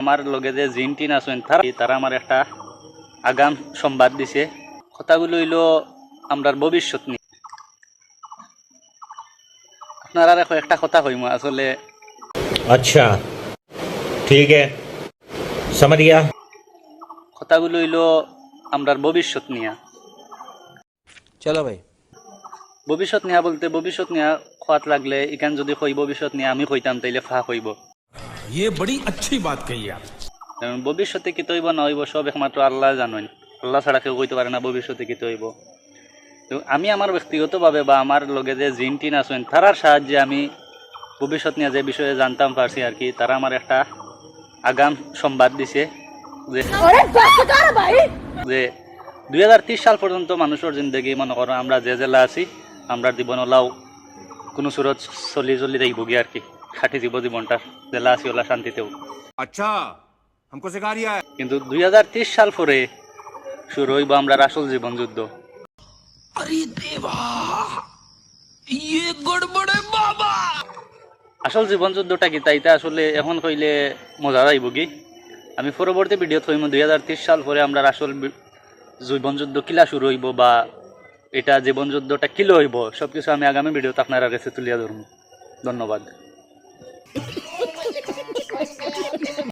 আমার লগে যে জিন টিন আছেন তারা আমার একটা আগাম সংবাদ দিছে। কথাগুলো হইল আমরার ভবিষ্যৎ নিয়ে। আপনারা দেখো একটা কথা কইমু আসলে। अच्छा ठीक है समझ गया। কথাগুলো হইল আমরার ভবিষ্যৎ নিয়ে। चलो भाई ভবিষ্যৎ নিয়া বলতে ভবিষ্যৎ নিয়া খোয়াত লাগলে এখান যদি কই ভবিষ্যৎ নিয়ে আমি কইতাম তাইলে ফা কইব। ये बड़ी अच्छी बात कही आप। কারণ ভবিষ্যতে কি তৈব না হইব সব একমাত্র আল্লাহ জানেন। আল্লাহ ছাড়া কেউ কইতে পারে না ভবিষ্যতে কি তৈব। তো আমি আমার ব্যক্তিগতভাবে বা আমার লগে যে জিন টিন আছেন তারার সাহায্যে আমি ভবিষ্যৎ নিয়ে যে বিষয়ে জানতাম পারছি আর কি। তারা আমার একটা আগাম সংবাদ দিছে যে 2030 সাল পর্যন্ত মানুষের জিন্দগি মনে করো আমরা যে জেলা আছি আমরা জীবন ওলাও কোনো সুরত চলি দেখব গিয়ে আর কি। খাটি জীবনটা জেলা আছি ওলা শান্তিতেও। अच्छा हमको सिखा रिया है। কিন্তু 2030 সাল পরে শুরু হইব আমরা আসল জীবন যুদ্ধ। अरे देवा ये गड़बड़ है बाबा। আসল জীবন যুদ্ধটা কি তাইতে আসলে এখন কইলে মজা যাইব কি। আমি পরবর্তী ভিডিও থইম 2030 সাল পরে আমরা আসল জীবন যুদ্ধ কিলা শুরু হইব বা এটা জীবন যুদ্ধটা কিলো হইব সবকিছু আমি আগামী ভিডিওতে আপনার কাছে তুলিয়া ধরব। ধন্যবাদ।